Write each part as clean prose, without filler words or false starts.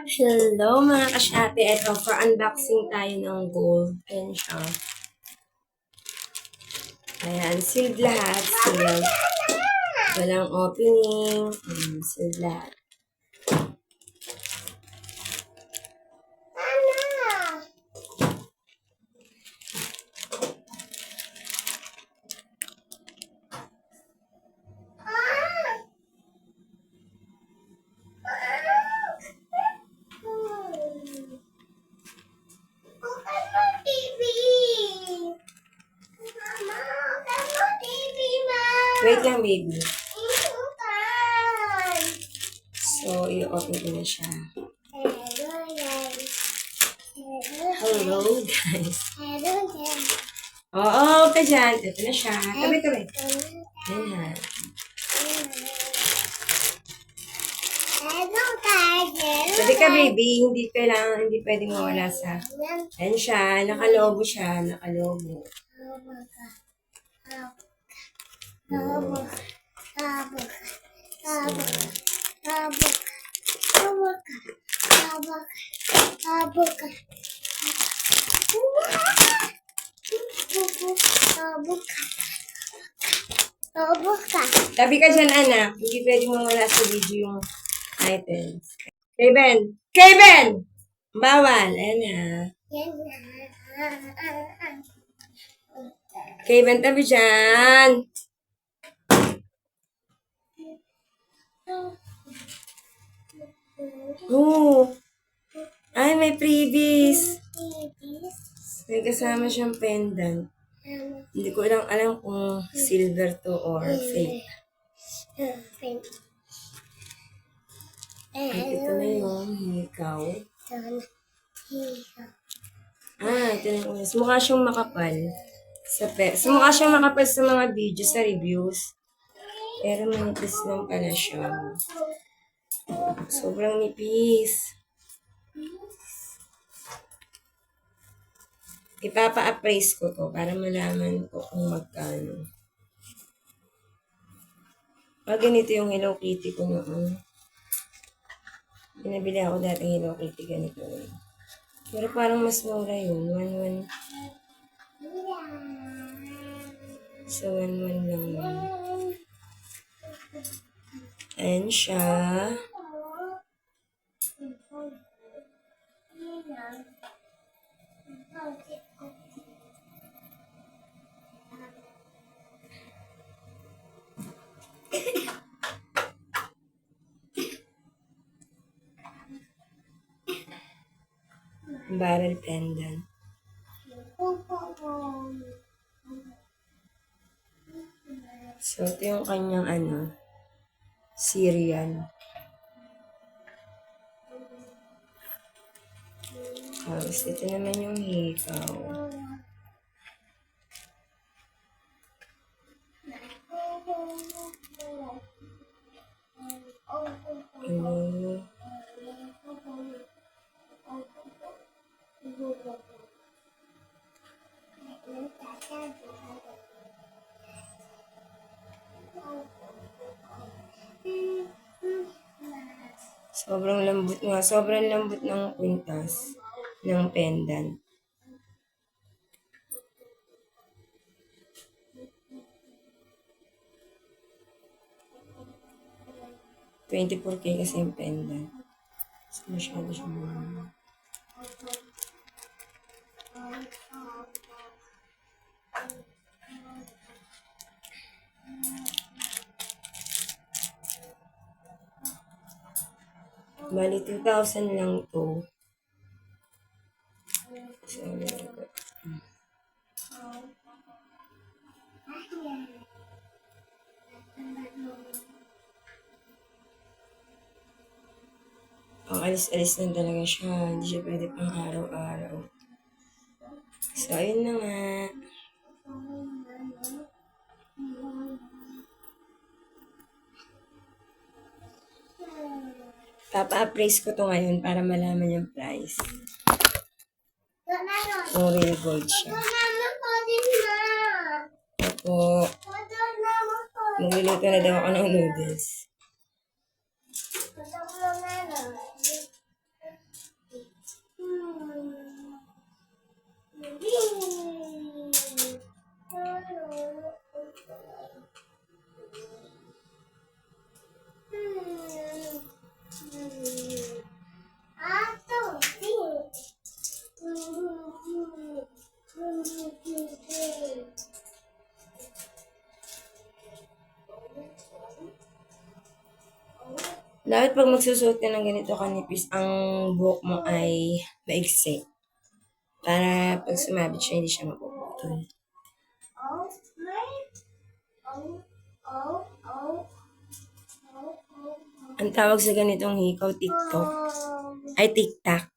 Hello mga ka-Shopee. Ito, for unboxing tayo ng gold. Ayan siya. Ayan, sealed lahat. Sealed. Walang opening. Sealed lahat. Wait lang, baby. So, i-open ko na siya. Hello, guys. Oo, ka dyan. Ito na siya. Tabi. Ayan. Tabi ka, baby. Hindi pwedeng mawala sa... Ayan siya. Nakalobo siya. Nakalobo. Tabi ka dyan, anak. Hindi pwedeng mawala sa video yung items. Kevin! Kevin! Bawal. Ayan na. Kevin, tabi dyan. Oh. Ay, may freebies. May kasama siyang pendant. Hindi ko lang alam kung silver to or fake. Ay, ito na yung hikaw. Ito na yung mukha siyang makapal. Mukha siyang makapal sa mga video, sa reviews. Pero manipis lang pala siya. Sobrang nipis. Ipapa-appraise ko to para malaman ko kung magkano. Ganito yung Hello Kitty ko noon. Pinabili ako dati Hello Kitty ganito. Pero parang mas mura yun. 1-1. So, 1-1 lang yun. Ayan siya. Barrel pendant. So, ito yung kanyang serial. Tapos, ito naman yung hikaw. Sobrang lambot ng kwintas ng pendant. $24K kasi yung pendant. So, masyado siya mga... Bali, 2,000 lang to. So, ang alis-alis lang talaga siya. Hindi siya pwede pang araw-araw. So, ayun na nga. Papa-appraise ko to ngayon para malaman yung price. Kung real gold siya. Opo. Magluluto na daw ako ng noodles. Dapat pag magsusuot ka ng ganito kanipis, ang buhok mo ay maigsi. Para pag sumabit siya, hindi siya mapuputol. Ang tawag sa ganitong hikaw, TikTok. Ay, TikTok.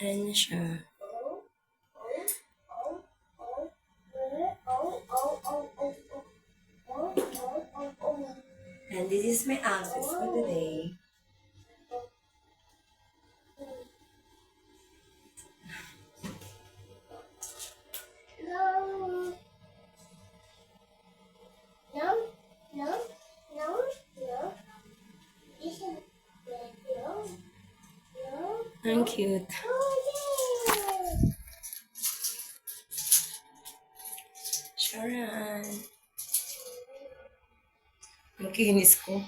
Ano na siya? And this is my outfit for today. Ang cute. Sharon. Ang kinis ko.